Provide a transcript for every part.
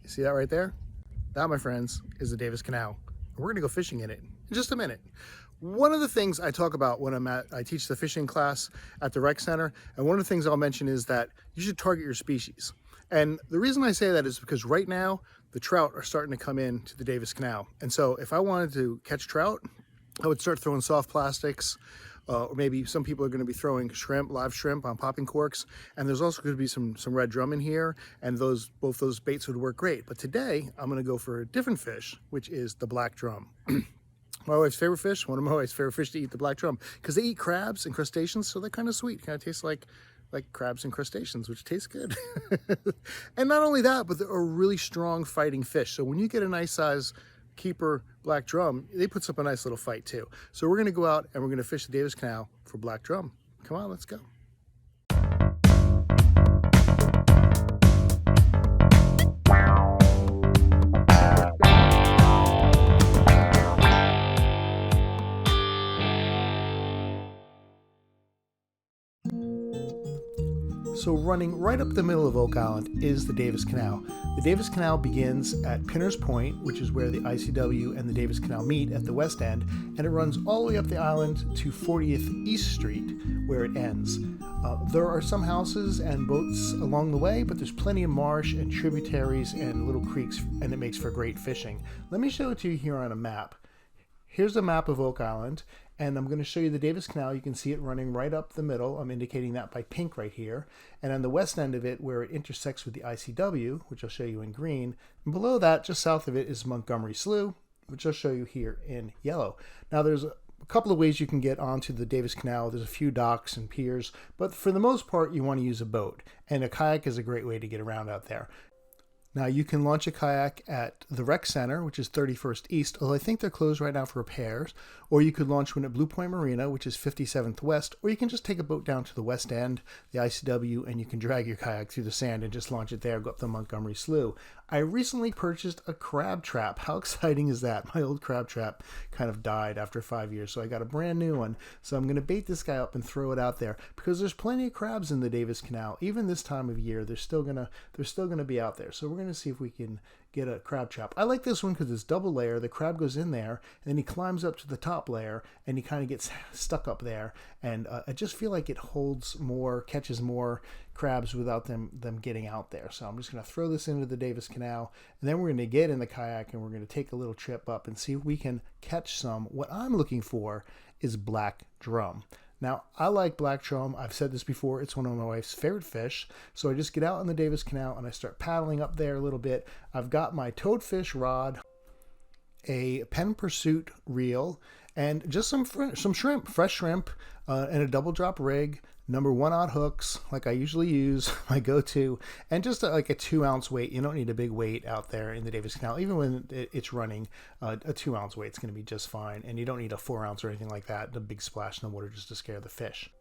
You see that right there? That, my friends, is the Davis Canal. We're gonna go fishing in it in just a minute. One of the things I talk about when I teach the fishing class at the rec center, and one of the things I'll mention is that you should target your species. And the reason I say that is because right now, the trout are starting to come into the Davis Canal. And so if I wanted to catch trout, I would start throwing soft plastics, or maybe some people are going to be throwing shrimp, live shrimp on popping corks. And there's also going to be some red drum in here, and both those baits would work great. But today I'm going to go for a different fish, which is the black drum. My wife's favorite fish, one of my wife's favorite fish to eat, the black drum, because they eat crabs and crustaceans, so they're kind of sweet. Kind of tastes like crabs and crustaceans, which tastes good. And not only that, but they're a really strong fighting fish. So when you get a nice size keeper black drum, they puts up a nice little fight too. So we're going to go out and we're going to fish the Davis Canal for black drum. Come on, let's go. So running right up the middle of Oak Island is the Davis Canal. The Davis Canal begins at Pinner's Point, which is where the ICW and the Davis Canal meet at the west end, and it runs all the way up the island to 40th East Street, where it ends. There are some houses and boats along the way, but there's plenty of marsh and tributaries and little creeks, and it makes for great fishing. Let me show it to you here on a map. Here's a map of Oak Island, and I'm going to show you the Davis Canal. You can see it running right up the middle. I'm indicating that by pink right here. And on the west end of it, where it intersects with the ICW, which I'll show you in green, and below that, just south of it, is Montgomery Slough, which I'll show you here in yellow. Now, there's a couple of ways you can get onto the Davis Canal. There's a few docks and piers, but for the most part, you want to use a boat. And a kayak is a great way to get around out there. Now, you can launch a kayak at the rec center, which is 31st East, although I think they're closed right now for repairs. Or you could launch one at Blue Point Marina, which is 57th West. Or you can just take a boat down to the west end, the ICW, and you can drag your kayak through the sand and just launch it there, go up the Montgomery Slough. I recently purchased a crab trap. How exciting is that? My old crab trap kind of died after 5 years, so I got a brand new one. So I'm going to bait this guy up and throw it out there because there's plenty of crabs in the Davis Canal. Even this time of year, they're still gonna be out there. So we're going to see if we can get a crab trap. I like this one because it's double layer. The crab goes in there, and then he climbs up to the top layer, and he kind of gets stuck up there. And I just feel like it holds more, catches more crabs without them getting out there. So I'm just going to throw this into the Davis Canal, and then we're going to get in the kayak, and we're going to take a little trip up and see if we can catch some. What I'm looking for is black drum. Now, I like black drum. I've said this before. It's one of my wife's favorite fish. So I just get out in the Davis Canal and I start paddling up there a little bit. I've got my toadfish rod, a Penn Pursuit reel, and just some shrimp, fresh shrimp, and a double drop rig, number 1/0 hooks, like I usually use, my go-to, and just like a 2-ounce weight. You don't need a big weight out there in the Davis Canal. Even when it's running, a 2-ounce weight is going to be just fine, and you don't need a 4-ounce or anything like that, a big splash in the water just to scare the fish.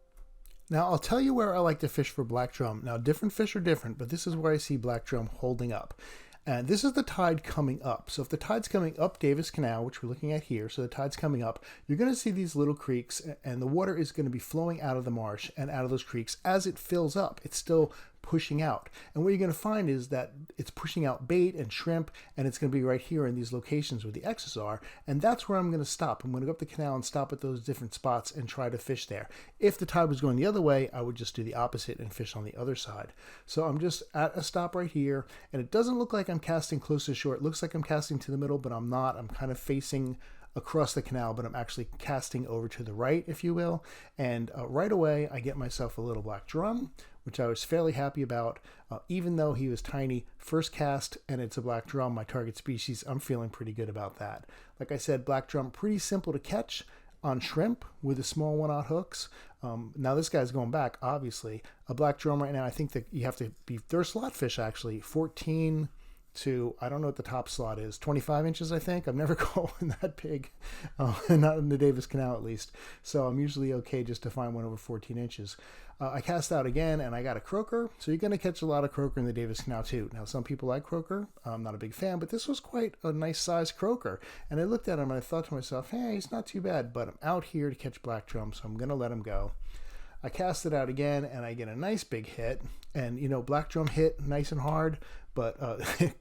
Now, I'll tell you where I like to fish for black drum. Now, different fish are different, but this is where I see black drum holding up. And this is the tide coming up. So if the tide's coming up Davis Canal, which we're looking at here, so the tide's coming up, you're going to see these little creeks, and the water is going to be flowing out of the marsh and out of those creeks as it fills up. It's still pushing out. And what you're going to find is that it's pushing out bait and shrimp, and it's going to be right here in these locations where the X's are. And that's where I'm going to stop. I'm going to go up the canal and stop at those different spots and try to fish there. If the tide was going the other way, I would just do the opposite and fish on the other side. So I'm just at a stop right here, and it doesn't look like I'm casting close to shore. It looks like I'm casting to the middle, but I'm not. I'm kind of facing across the canal, but I'm actually casting over to the right, if you will. And right away, I get myself a little black drum, which I was fairly happy about. Even though he was tiny, first cast, and it's a black drum, my target species, I'm feeling pretty good about that. Like I said, black drum, pretty simple to catch on shrimp with the small 1/0 hooks. Now this guy's going back, obviously. A black drum right now, I think that you have to be, they're slot fish actually, 14 to, I don't know what the top slot is, 25 inches, I think. I've never caught one that big, not in the Davis Canal at least. So I'm usually okay just to find one over 14 inches. I cast out again, and I got a croaker. So you're going to catch a lot of croaker in the Davis Canal too. Now, some people like croaker. I'm not a big fan, but this was quite a nice size croaker. And I looked at him and I thought to myself, hey, he's not too bad, but I'm out here to catch black drum, so I'm going to let him go. I cast it out again, and I get a nice big hit. And, you know, black drum hit nice and hard, but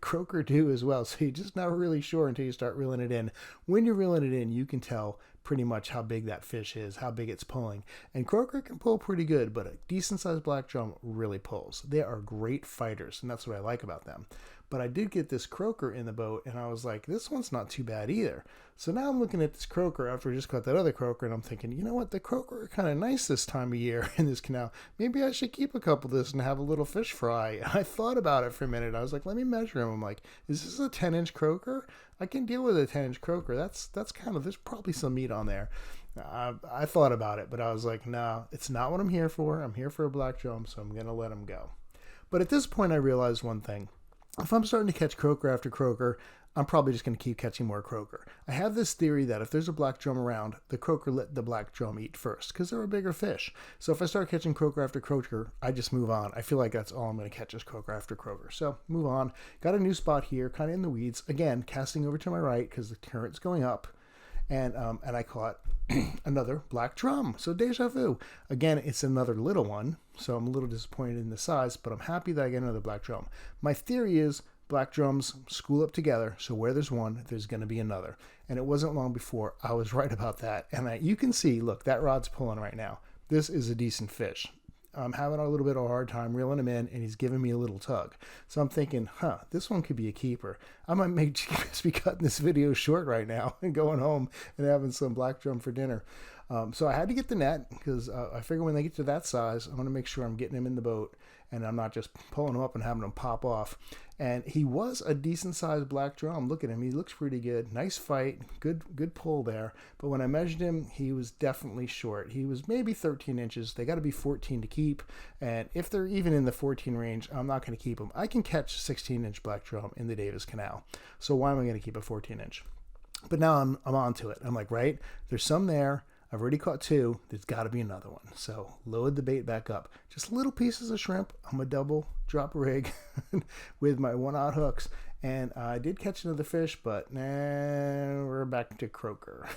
croaker do as well. So you're just not really sure until you start reeling it in. When you're reeling it in, you can tell pretty much how big that fish is, how big it's pulling. And croaker can pull pretty good, but a decent sized black drum really pulls. They are great fighters, and that's what I like about them. But I did get this croaker in the boat, and I was like, this one's not too bad either. So now I'm looking at this croaker after I just caught that other croaker, and I'm thinking, you know what, the croaker are kind of nice this time of year in this canal. Maybe I should keep a couple of this and have a little fish fry. And I thought about it for a minute. I was like, let me measure him. I'm like, is this a 10-inch croaker? I can deal with a 10-inch croaker. That's kind of, there's probably some meat on there. I thought about it, but I was like, no, it's not what I'm here for. I'm here for a black drum, so I'm going to let him go. But at this point, I realized one thing. If I'm starting to catch croaker after croaker, I'm probably just going to keep catching more croaker. I have this theory that if there's a black drum around, the croaker let the black drum eat first because they're a bigger fish. So if I start catching croaker after croaker, I just move on. I feel like that's all I'm going to catch is croaker after croaker. So move on. Got a new spot here, kind of in the weeds. Again, casting over to my right because the current's going up. And I caught another black drum. So deja vu. Again, it's another little one, so I'm a little disappointed in the size, but I'm happy that I get another black drum. My theory is black drums school up together, so where there's one, there's going to be another. And it wasn't long before I was right about that. And you can see, look, that rod's pulling right now. This is a decent fish. I'm having a little bit of a hard time reeling him in, and he's giving me a little tug. So I'm thinking, this one could be a keeper. I might just be cutting this video short right now and going home and having some black drum for dinner. So I had to get the net because I figure when they get to that size, I want to make sure I'm getting him in the boat and I'm not just pulling him up and having him pop off. And he was a decent sized black drum. Look at him. He looks pretty good. Nice fight. Good pull there. But when I measured him, he was definitely short. He was maybe 13 inches. They got to be 14 to keep. And if they're even in the 14 range, I'm not going to keep them. I can catch 16-inch black drum in the Davis Canal. So why am I going to keep a 14-inch? But now I'm on to it. I'm like, right, there's some there. I've already caught two. There's got to be another one. So load the bait back up. Just little pieces of shrimp. I'm a double drop rig with my 1/0 hooks. And I did catch another fish, but we're back to croaker.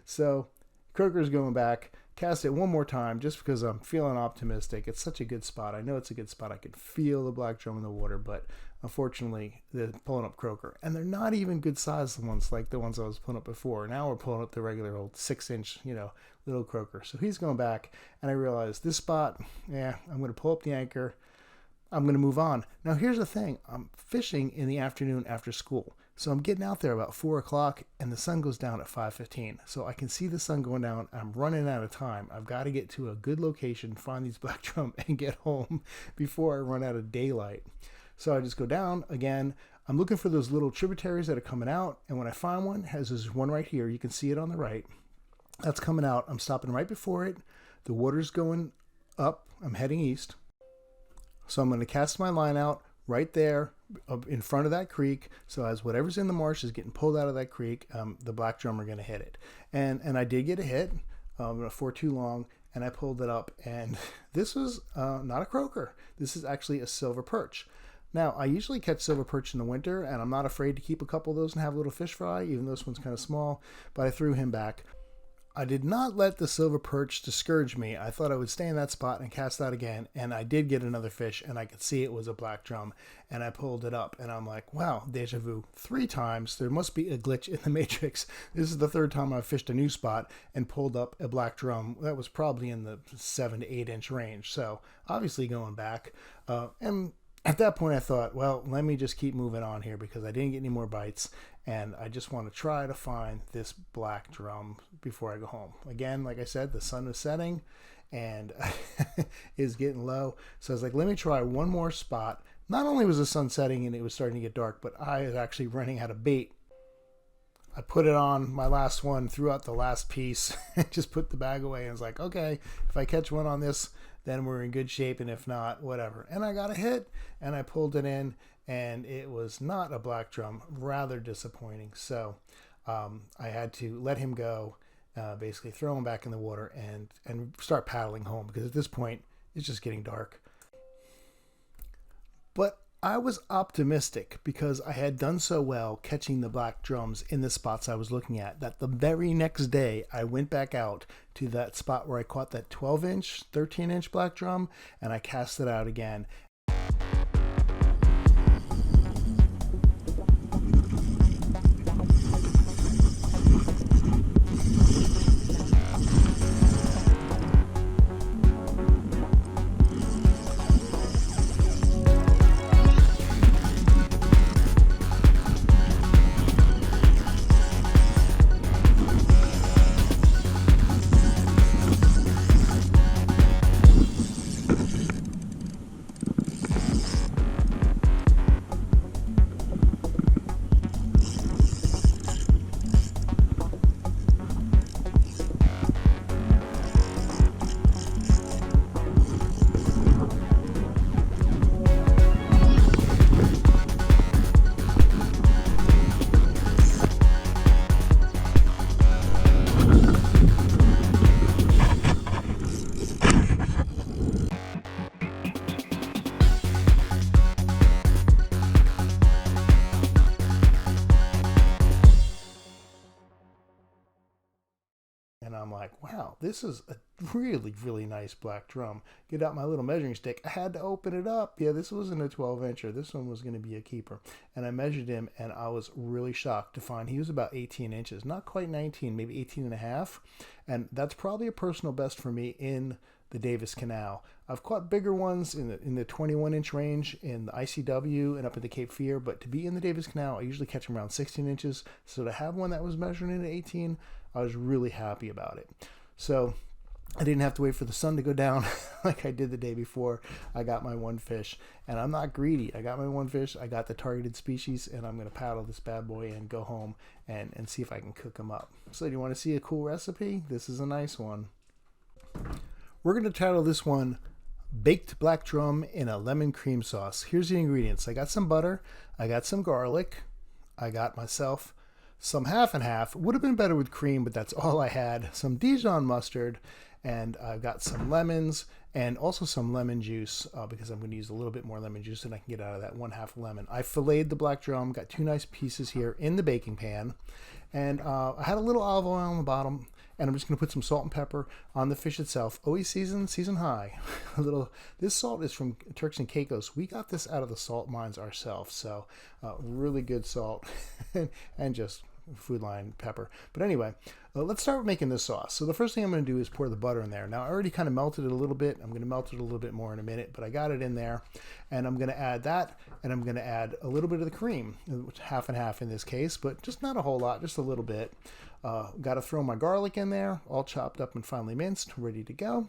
So croaker's going back. Cast it one more time just because I'm feeling optimistic. It's such a good spot. I know it's a good spot. I can feel the black drum in the water, but unfortunately, they're pulling up croaker. And they're not even good sized ones like the ones I was pulling up before. Now we're pulling up the regular old 6-inch, little croaker. So he's going back, and I realized this spot, I'm going to pull up the anchor. I'm going to move on. Now, here's the thing. I'm fishing in the afternoon after school. So I'm getting out there about 4 o'clock, and the sun goes down at 5:15. So I can see the sun going down. I'm running out of time. I've got to get to a good location, find these black drum, and get home before I run out of daylight. So I just go down again. I'm looking for those little tributaries that are coming out. And when I find one, there's one right here. You can see it on the right. That's coming out. I'm stopping right before it. The water's going up. I'm heading east. So I'm going to cast my line out right there in front of that creek. So as whatever's in the marsh is getting pulled out of that creek, the black drum are going to hit it. And I did get a hit for too long, and I pulled it up. And this was not a croaker. This is actually a silver perch. Now, I usually catch silver perch in the winter, and I'm not afraid to keep a couple of those and have a little fish fry, even though this one's kind of small, but I threw him back. I did not let the silver perch discourage me. I thought I would stay in that spot and cast out again, and I did get another fish, and I could see it was a black drum, and I pulled it up, and I'm like, wow, deja vu. 3 times. There must be a glitch in the matrix. This is the 3rd time I've fished a new spot and pulled up a black drum. That was probably in the 7 to 8 inch range, so obviously going back. And at that point, I thought, well, let me just keep moving on here because I didn't get any more bites, and I just want to try to find this black drum before I go home. Again, like I said, the sun was setting and is getting low, so I was like, let me try one more spot. Not only was the sun setting and it was starting to get dark, but I was actually running out of bait. I put it on my last one, threw out the last piece, and just put the bag away and was like, okay, if I catch one on this, then we're in good shape, and if not, whatever. And I got a hit, and I pulled it in, and it was not a black drum, rather disappointing. So I had to let him go, basically throw him back in the water and start paddling home, because at this point, it's just getting dark. But I was optimistic because I had done so well catching the black drums in the spots I was looking at that the very next day I went back out to that spot where I caught that 12-inch, 13-inch black drum, and I cast it out again. and I'm like, wow, this is a really, really nice black drum. Get out my little measuring stick. I had to open it up. Yeah, this wasn't a 12-incher. This one was going to be a keeper. And I measured him, and I was really shocked to find he was about 18 inches. Not quite 19, maybe 18 and a half. And that's probably a personal best for me in the Davis Canal. I've caught bigger ones in the 21-inch range in the ICW and up in the Cape Fear, but to be in the Davis Canal, I usually catch them around 16 inches. So to have one that was measuring in at 18, I was really happy about it. So I didn't have to wait for the sun to go down like I did the day before. I got my one fish, and I'm not greedy. I got my one fish, I got the targeted species, and I'm going to paddle this bad boy and go home and see if I can cook them up. So do you want to see a cool recipe? This is a nice one. We're going to title this one Baked Black Drum in a Lemon Cream Sauce. Here's the ingredients. I got some butter. I got some garlic. I got myself some half and half. Would have been better with cream, but that's all I had. Some Dijon mustard. And I've got some lemons and also some lemon juice because I'm going to use a little bit more lemon juice than I can get out of that 1/2 lemon. I filleted the black drum. Got 2 nice pieces here in the baking pan. And I had a little olive oil on the bottom. And I'm just going to put some salt and pepper on the fish itself. Always season high. This salt is from Turks and Caicos. We got this out of the salt mines ourselves. So really good salt and just Food Line pepper. But anyway, let's start with making this sauce. So the first thing I'm going to do is pour the butter in there. Now I already kind of melted it a little bit. I'm going to melt it a little bit more in a minute, but I got it in there. And I'm going to add that, and I'm going to add a little bit of the cream, half and half in this case, but just not a whole lot, just a little bit. Got to throw my garlic in there, all chopped up and finely minced, ready to go.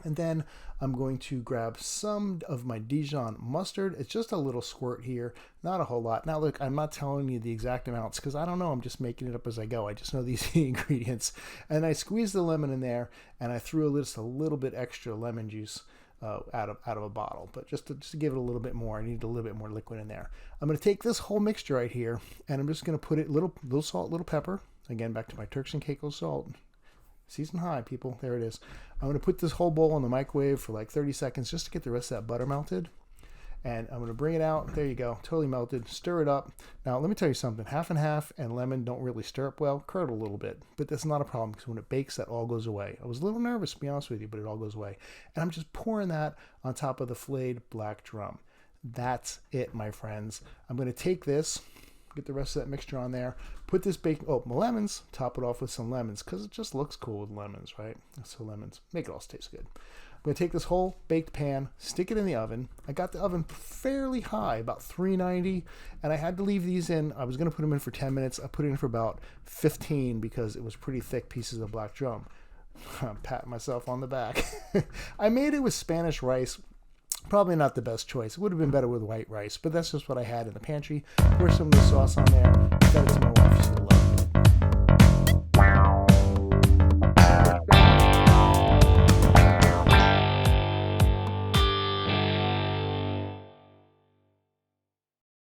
And then I'm going to grab some of my Dijon mustard. It's just a little squirt here, not a whole lot. Now look, I'm not telling you the exact amounts because I don't know. I'm just making it up as I go. I just know these ingredients. And I squeezed the lemon in there, and I threw just a little bit extra lemon juice out of a bottle, but just to give it a little bit more. I need a little bit more liquid in there. I'm going to take this whole mixture right here, and I'm just going to put it little salt, little pepper. Again, back to my Turks and Caicos salt. Season high, people. There it is. I'm going to put this whole bowl in the microwave for like 30 seconds just to get the rest of that butter melted. And I'm going to bring it out. There you go. Totally melted. Stir it up. Now, let me tell you something. Half and half and lemon don't really stir up well. Curdle a little bit. But that's not a problem because when it bakes, that all goes away. I was a little nervous, to be honest with you, but it all goes away. And I'm just pouring that on top of the filleted black drum. That's it, my friends. I'm going to take this, get the rest of that mixture on there, put this my lemons, top it off with some lemons because it just looks cool with lemons, right? So lemons make it all taste good. I'm going to take this whole baked pan, stick it in the oven. I got the oven fairly high, about 390, and I had to leave these in. I was going to put them in for 10 minutes. I put it in for about 15 because it was pretty thick pieces of black drum. I'm patting myself on the back. I made it with Spanish rice. Probably not the best choice. It would have been better with white rice, but that's just what I had in the pantry. Pour some of the sauce on there. Fed it to my wife. She